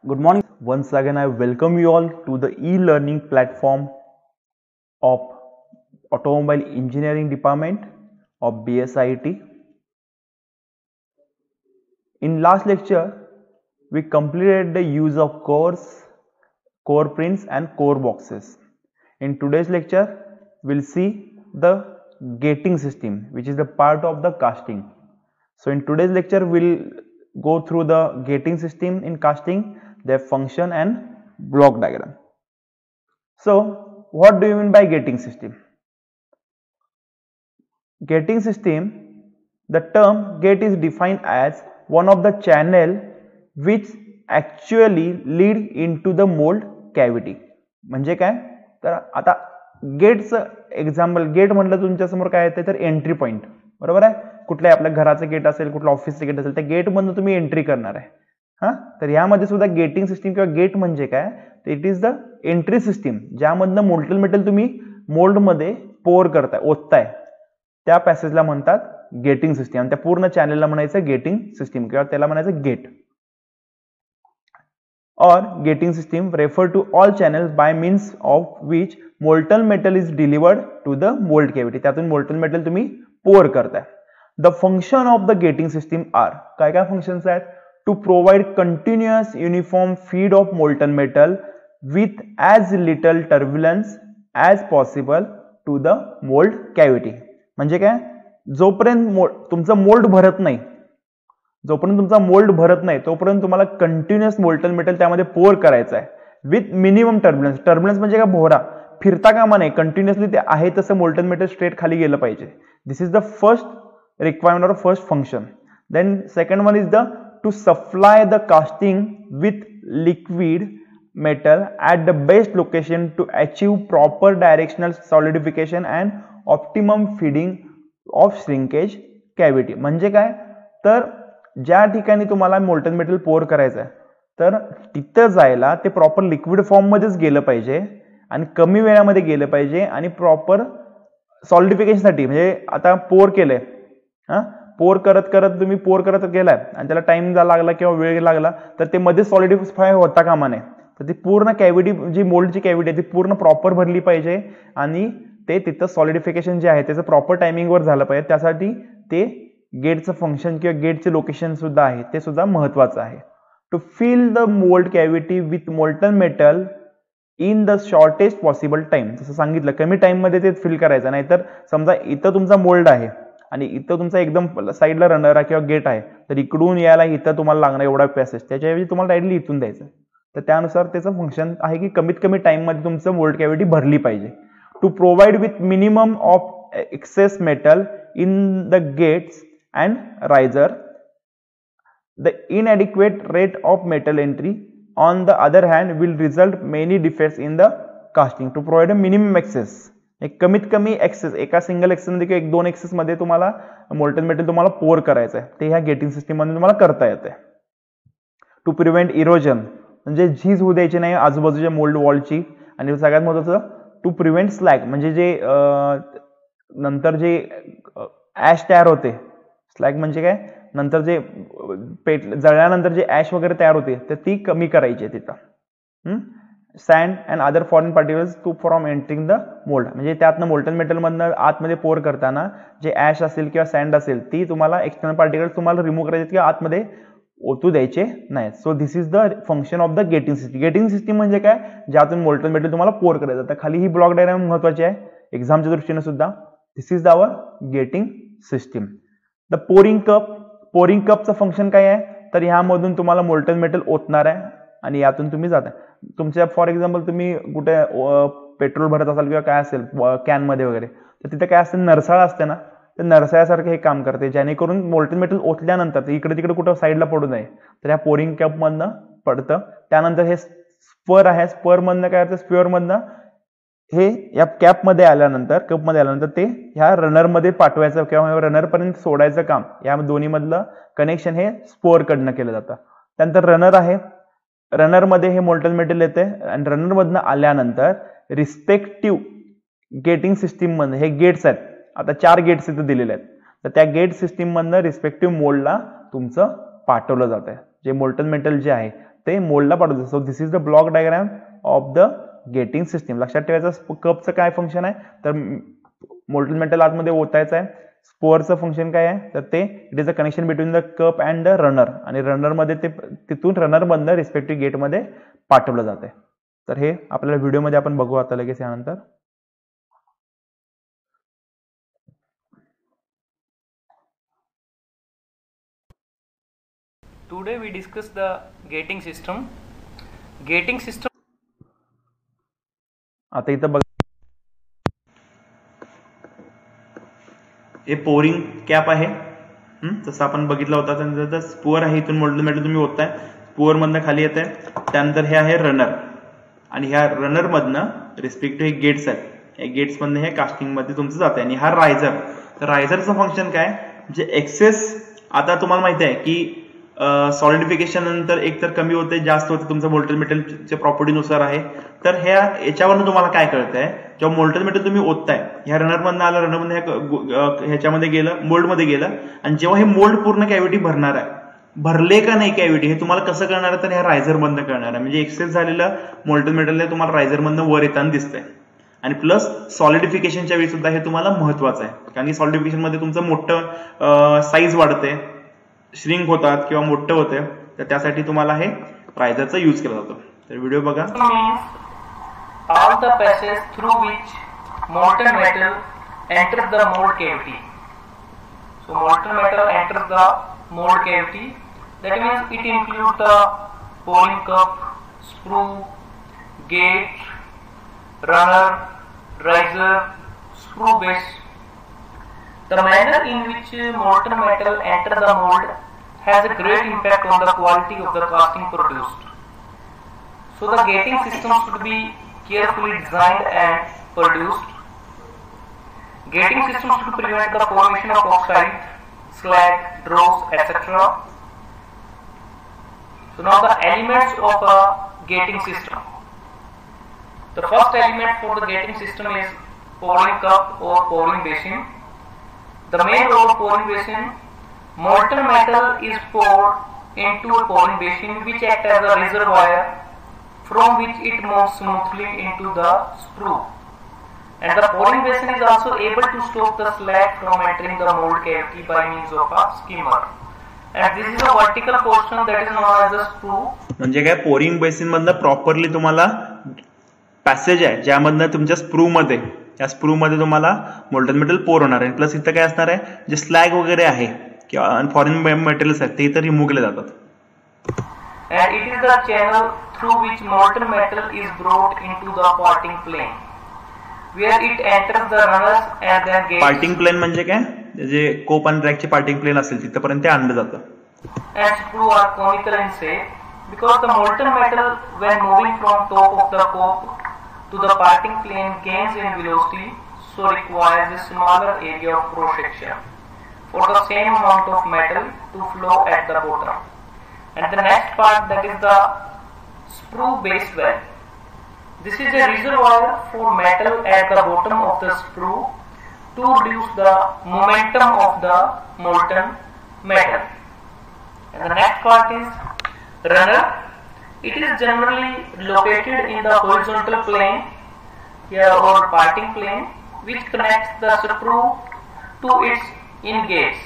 Good morning. Once again, I welcome you all to the e-learning platform of Automobile Engineering Department of BSIT. In last lecture, we completed the use of cores, core prints and core boxes. In today's lecture, we'll see the gating system, which is the part of the casting. So in today's lecture, we'll go through the gating system in casting, their function and block diagram. So what do you mean by gating system? Gating system, the term gate is defined as one of the channel which actually lead into the mold cavity. म्हणजे काय तर आता गेटचं example, gate म्हटलं तुमच्या समोर काय येते तर एंट्री पॉइंट, बरोबर आहे. कुठल्याही आपल्या घराचं गेट असेल, कुठलं ऑफिसचं गेट असेल, त्या गेट मधून तुम्ही एंट्री करणार आहे. तर यामध्ये सुद्धा गेटिंग सिस्टीम किंवा गेट म्हणजे काय, it is the entry system ज्यामधनं molten metal तुम्ही मोल्ड मध्ये पोर करताय, ओतताय, त्या पॅसेजला म्हणतात गेटिंग सिस्टीम. आणि त्या पूर्ण चॅनेलला म्हणायचं गेटिंग सिस्टीम किंवा त्याला म्हणायचं gate. or gating system refer to all channels by means of which molten metal is delivered to the mold cavity. त्यातून molten metal तुम्ही pour करताय. The function of the gating system are काय काय functions आहेत? To provide continuous uniform feed of molten metal with as little turbulence as possible to the mold cavity. म्हणजे काय, जोपर्यंत तुमचं मोल्ड भरत नाही, जोपर्यंत तुमचा मोल्ड भरत नाही तोपर्यंत तुम्हाला कंटिन्युअस मोल्टन मेटल त्यामध्ये पोर करायचं आहे विथ मिनिमम टर्ब्युलन्स. टर्ब्युलन्स म्हणजे काय, भोवरा फिरता कामा नाही, कंटिन्युअसली ते आहे तसं मोल्टन मेटल स्ट्रेट खाली गेलं पाहिजे. This is the first requirement और first function. Then second one is the to supply the casting with liquid metal at the best location to achieve proper directional solidification and optimum feeding of shrinkage cavity. म्हणजे काय तर ज्या ठिकाणी तुम्हाला molten metal पोर करायचं आहे तर तिथं जायला ते प्रॉपर लिक्विड फॉर्म मध्येच गेलं पाहिजे आणि कमी वेळामध्ये गेलं पाहिजे आणि प्रॉपर सॉलिडिफिकेशन साठी. म्हणजे आता पोर केलंय, पोर करत करत तुम्ही पोर करत गेलाय आणि त्याला टाइम लागला किंवा वेळ लागला तर ते मध्ये सॉलिडिफाय होता कामा नये. तर ती पूर्ण कॅव्हिटी जी मोल्डची कॅव्हिटी आहे ती पूर्ण प्रॉपर भरली पाहिजे आणि ते तिथं सॉलिडिफिकेशन जे आहे त्याचं प्रॉपर टायमिंगवर झालं पाहिजे. त्यासाठी ते गेटचं फंक्शन किंवा गेटचे लोकेशन सुद्धा आहे ते सुद्धा महत्वाचं आहे. To fill the mould cavity with molten metal in the shortest possible time. जसं सांगितलं कमी टाइम मध्ये ते फिल करायचं. नाहीतर समजा इथं तुमचा मोल्ड आहे आणि इथं तुमचा एकदम साईडला रनर आहे किंवा गेट आहे तर इकडून यायला इथं तुम्हाला लागणार एवढा पॅसेज, त्याच्याऐवजी तुम्हाला डायरेक्टली इथून द्यायचं. तर त्यानुसार त्याचं फंक्शन आहे की कमीत कमी टाइम मध्ये तुमचं मोल्ड कॅव्हिटी भरली पाहिजे. To provide with minimum of excess metal in the gates and riser, the inadequate rate of metal entry on the other hand will result many defects in the casting. To provide a minimum access, एक कमीत कमी access, एका single access मध्ये किंवा एक दोन access मध्ये तुम्हाला मोल्टन मेटल तुम्हाला पोर करायचं आहे ते ह्या गेटिंग सिस्टीम मध्ये तुम्हाला करता येते. टू प्रिव्हेंट इरोजन, म्हणजे झीज होऊ द्यायची नाही आजूबाजूच्या मोल्ड वॉलची. आणि सगळ्यात महत्वाचं टू प्रिव्हेंट स्लॅग, म्हणजे जे नंतर जे ऍश तयार होते, स्लॅग म्हणजे काय, नंतर जे जळल्यानंतर जे ऍश वगैरे तयार होते तर ती कमी करायची आहे तिथं. Sand and other foreign particles to from entering the mould, म्हणजे त्यातनं मोल्टन मेटल मधनं आतमध्ये पोर करताना जे ऍश असेल किंवा सँड असेल ती तुम्हाला एक्सटर्नल पार्टिकल्स तुम्हाला रिमूव्ह करायचे किंवा आतमध्ये ओतू द्यायचे नाही. So this is the function of the gating system. Getting system म्हणजे काय, ज्यातून मोल्टन मेटल तुम्हाला पोर करायचं. तर खाली ही ब्लॉक डायग्राम महत्वाची आहे एक्झामच्या दृष्टीने सुद्धा. This is our gating system. The pouring cup, pouring कपचं फंक्शन काय आहे तर ह्यामधून तुम्हाला मोल्टन मेटल ओतणार आहे आणि यातून तुम्ही जाताय. तुमच्या फॉर एक्झाम्पल तुम्ही कुठे पेट्रोल भरत असाल किंवा काय असेल कॅन मध्ये वगैरे तर तिथे काय असते, नरसाळा असते ना, तर नरसाळ्यासारखं हे काम करते जेणेकरून मोल्टन मेटल ओतल्यानंतर इकडे तिकडे कुठं साईडला पडू नये. तर ह्या पोरिंग कप मधनं पडतं. त्यानंतर हे स्पर आहे, स्पर मधनं काय होतं, स्पिअर मधनं हे या कॅप मध्ये आल्यानंतर, कप मध्ये आल्यानंतर ते ह्या रनर मध्ये पाठवायचं किंवा रनर पर्यंत सोडायचं काम, या दोन्ही मधलं कनेक्शन हे स्पोअर कडनं केलं जातं. त्यानंतर रनर आहे, रनर मध्ये हे मोल्टन मेटल येते आणि रनर मधनं आल्यानंतर रिस्पेक्टिव्ह गेटिंग सिस्टीम मध्ये हे गेट्स आहेत. आता 4 गेट्स इथे दिलेले आहेत तर त्या गेट सिस्टीम मधनं रिस्पेक्टिव्ह मोल्डला तुमचं पाठवलं जात आहे. जे मोल्टन मेटल जे आहे ते मोल्डला पाठवतं. So this is the block diagram of the gating system. लक्षात ठेवायचं कपचं काय फंक्शन आहे, तर मोल्टन मेटल आतमध्ये ओतायचं आहे. स्पोअरचं फंक्शन काय आहे, तर ते it is a connection between the cup and the runner, आणि रनरमध्ये ते तिथून रनरमधनं रिस्पेक्टिव्ह गेटमध्ये पाठवलं जाते. तर हे आपल्याला व्हिडिओमध्ये आपण बघू आता लगेच यानंतर. Today we discuss the gating system. Gating system. आता इथं बघ, हे पोरिंग कॅप आहे. जसं आपण बघितलं होता, त्यानंतर स्पोअर आहे. इथून मोल्टन मेटल तुम्ही ओतताय, स्पोअर मधनं खाली येत आहे. त्यानंतर हे आहे रनर, आणि ह्या रनर मधनं रिस्पेक्टिव्ह हे गेट्स आहेत. या गेट्स मधनं हे कास्टिंग मध्ये तुमचं जात आहे. आणि हा रायझर, तर रायझरचं फंक्शन काय, जे एक्सेस, आता तुम्हाला माहिती आहे की सॉलिडिफिकेशन नंतर एकतर कमी होते जास्त होते, तुमचं मोल्टन मेटलच्या प्रॉपर्टीनुसार आहे. तर याच्यावरनं तुम्हाला काय कळतंय, जेव्हा मोल्टन मेटल तुम्ही ओतताय, ह्या रनरमधनं आलं, रनरमधनं ह्याच्यामध्ये गेलं, मोल्डमध्ये गेलं, आणि जेव्हा हे मोल्ड पूर्ण कॅव्हिटी भरणार आहे, भरले का नाही कॅव्हिटी हे तुम्हाला कसं कळणार आहे, तर ह्या रायझर मधनं कळणार आहे. म्हणजे एक्सेस झालेलं मोल्टन मेटल तुम्हाला रायझर मधनं वर येताना दिसतंय. आणि प्लस सॉलिडिफिकेशनच्या वेळी सुद्धा हे तुम्हाला महत्वाचं आहे, कारण की सॉलिडिफिकेशन मध्ये तुमचं मोठं साईज वाढते, श्रिंक होतात किंवा मोठं होते, तर त्यासाठी तुम्हाला हे रायझरचा यूज केला जातो. तर व्हिडिओ बघा. All the passages through which molten metal enters the mold cavity. So molten metal enters the mold cavity. That means it includes the pouring cup, sprue, gate, runner, riser, screw base. The manner in which molten metal enters the mold has a great impact on the quality of the casting produced. So the gating system should be carefully designed and produced. Gating system should prevent the formation of oxide, slag, dross, etc. So now the elements of a gating system. The first element for the gating system is pouring cup or pouring basin. The main role of pouring basin, molten metal is poured into a pouring basin which acts as a reservoir from which it moves smoothly into the sprue. And the pouring basin is also able to stop the slag from entering the mold cavity by means of a skimmer. And this is a vertical portion that is known as the sprue. म्हणजे काय, pouring basin मधनं properly तुम्हाला passage आहे, ज्यामधनं तुमच्या sprue मध्ये, या sprue मध्ये तुम्हाला मोल्टन मेटल पोर होणार आहे. प्लस इथं काय असणार आहे, जे स्लॅग वगैरे आहे किंवा फॉरेन मेटल्स आहेत ते इथं रिमूव्ह केले जातात. And it is the channel through which molten metal is brought into the parting plane, where it enters the runners and then gates. Parting plane म्हणजे काय, जे कोप आणि रॅकचे पार्टिंग प्लेन असेल तिथपर्यंत ते आणलं जातं. And screw are conical in shape because the molten metal, when moving from top of the cope to the parting plane, gains in velocity, so requires a smaller area of cross section for the same amount of metal to flow at the bottom. And the next part, that is the sprue base well. This is a reservoir for metal at the bottom of the sprue to reduce the momentum of the molten metal. And the next part is runner. It is generally located in the horizontal plane or parting plane, which connects the sprue to its in-gates.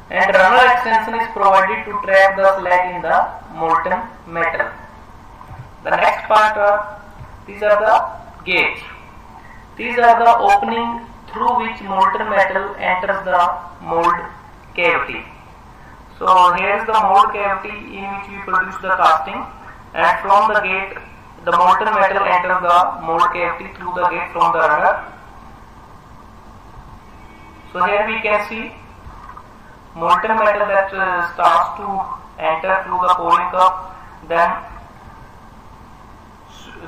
And runner extension is provided to trap the slag in the molten metal. The next part these are the gates. These are the opening through which molten metal enters the mold cavity. So here is the mold cavity in which we produce the casting, and from the gate the molten metal enters the mold cavity through the gate from the runner. So here we can see molten metal that starts to enter through the pouring cup, then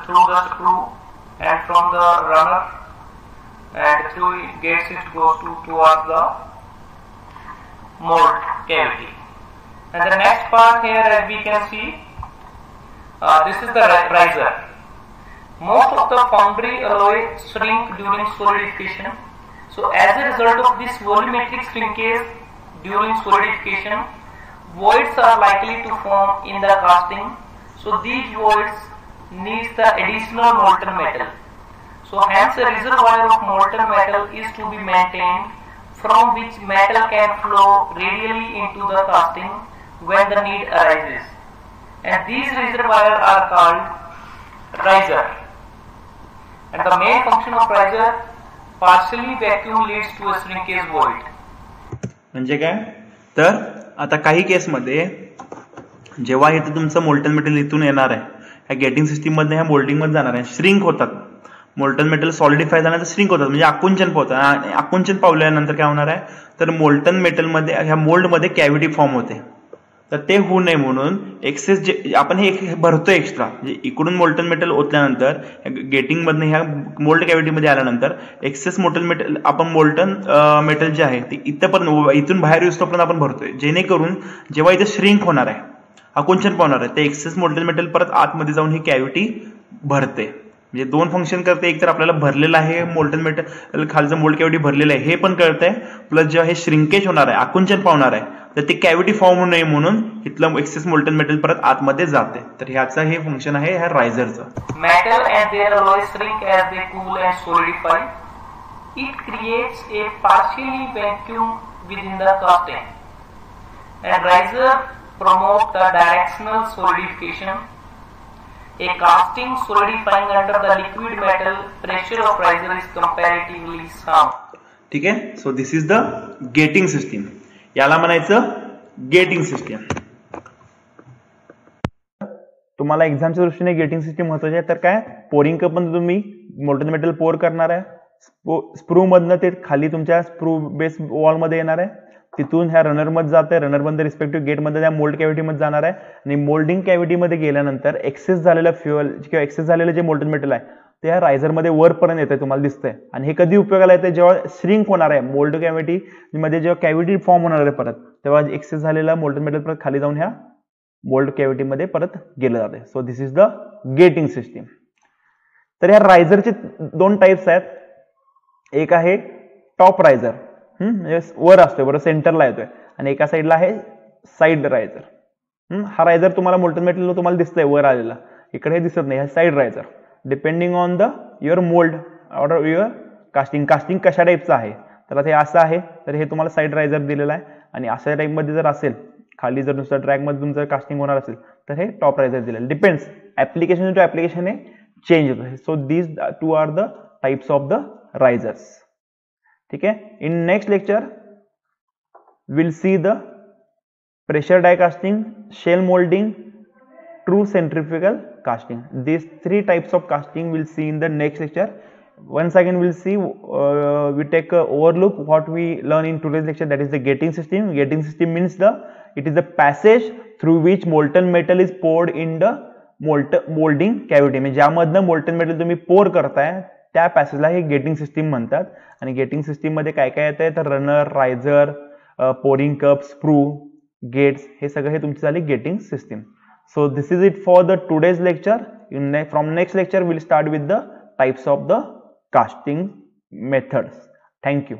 through the screw, and from the runner, and through gates it goes towards the mold cavity. And the next part here, as we can see, this is the riser. Most of the foundry alloy shrink during solidification. So as a result of this volumetric shrinkage during solidification, voids are likely to form in the casting So these voids needs the additional molten metal. So hence a reservoir of molten metal is to be maintained, from which metal can flow radially into the casting when the need arises. And these reservoirs are called riser. And the main function of riser, partially vacuum leads to a shrinkage void. म्हणजे काय तर आता काही केसमध्ये जेव्हा इथे तुमचं molten metal इथून येणार आहे, ह्या गेटिंग सिस्टीम मध्ये ह्या मोल्डिंग मध्ये जाणार आहे, श्रिंक होतात. मोल्टन मेटल सॉलिडिफाय झाल्यानंतर श्रिंक होतात, म्हणजे आकुंचन पावतात. आणि आकुंचन पावल्यानंतर काय होणार आहे तर मोल्टन मेटल मध्ये ह्या मोल्ड मध्ये कॅव्हिटी फॉर्म होते. तर ते होऊ नये म्हणून एक्सेस जे आपण हे भरतोय एक्स्ट्रा, म्हणजे इकडून मोल्टन मेटल ओतल्यानंतर गेटिंग मधनं ह्या मोल्ड कॅव्हिटी मध्ये आल्यानंतर एक्सेस मोल्टन मेटल आपण मोल्टन मेटल जे आहे ते इथपर्यंत इथून बाहेर येऊस्तोपर्यंत आपण भरतोय, जेणेकरून जेव्हा इथे श्रिंक होणार आहे, आकुंचन पावणार आहे, ते एक्सेस मोल्टन मेटल परत आतमध्ये जाऊन ही कॅव्हिटी भरते. म्हणजे दोन फंक्शन करते, एक तर आपल्याला भरलेलं आहे मोल्टन मेटल, खालचं मोल्ड कॅव्हिटी भरलेलं आहे हे पण कळतंय, प्लस जेव्हा हे श्रिंकेज होणार आहे, आकुंचन पावणार आहे, तर ते कॅव्हिटी फॉर्म होऊ नये म्हणून इथलं एक्सेस मोल्टन मेटल परत आतमध्ये जाते. तर ह्याचं हे फंक्शन आहे ह्या रायझरचं. Metal and their alloys shrink as they cool and solidify. It creates a partially vacuum within the casting. And riser promote the directional solidification. A casting solidifying under the liquid metal pressure of riser is comparatively sound. ठीक आहे. So this is the gating system. याला म्हणायचं getting system. तुम्हाला एक्झामच्या दृष्टीने getting system महत्वाची आहे. तर काय पोरिंग कप मध्ये तुम्ही मोल्टन मेटल पोर करणार आहे, स्प्रू मधनं ते खाली तुमच्या स्प्रू बेस वॉल मध्ये येणार आहे, तिथून ह्या रनर मध्ये जाते, रनर मध्ये रिस्पेक्टिव्ह गेट मध्ये त्या मोल्ड कॅव्हिटी मध्ये जाणार आहे, आणि मोल्डिंग कॅव्हिटी मध्ये गेल्यानंतर एक्सेस झालेलं फ्युअल किंवा एक्सेस झालेलं जे मोल्टन मेटल आहे ते ह्या रायझर मध्ये वरपर्यंत येते, तुम्हाला दिसतंय. आणि हे कधी उपयोगाला येते जेव्हा श्रिंक होणार आहे, मोल्ड कॅव्हिटी मध्ये जेव्हा कॅव्हिटी फॉर्म होणार आहे परत, तेव्हा एक्सेस झालेला मोल्टन मेटल परत खाली जाऊन ह्या मोल्ड कॅव्हिटी मध्ये परत गेलं जाते. So this is the gating system. तर ह्या रायझरचे दोन टाइप्स आहेत. एक आहे टॉप रायझर, म्हणजे वर असतोय बरोबर, सेंटरला येतोय, आणि एका साईडला आहे साईड रायझर. हा रायझर तुम्हाला मोल्टन मेटल तुम्हाला दिसतंय वर आलेला, इकडे हे दिसत नाही, हा side riser. Depending on the your mould or your casting, casting कशा टाईपचं आहे, तर हे असं आहे तर हे तुम्हाला साईड रायझर दिलेला आहे, आणि अशा टाईपमध्ये जर असेल खाली जर नुसतं ट्रॅकमध्ये तुमचं कास्टिंग होणार असेल तर हे टॉप रायझर दिलेलं. डिपेंड्स ऍप्लिकेशन टू ऍप्लिकेशन हे चेंज होतं. So these two are the types of the risers. ठीक आहे. In next lecture will see the pressure die casting, shell moulding, true centrifugal casting. These three types of casting we'll see in the next lecture. Once again we'll see we take a overlook what we learn in today's lecture, that is the gating system. Gating system means it is the passage through which molten metal is poured in the molding cavity. म्हणजे ज्यामधनं molten metal तुम्ही पोर करताय त्या पॅसेजला हे getting system म्हणतात. आणि getting system मध्ये काय काय येतंय तर runner, riser, pouring cup, sprue, gates, हे सगळं हे तुमची झाली gating system. So this is it for the today's lecture. From next lecture we'll start with the types of the casting methods. Thank you.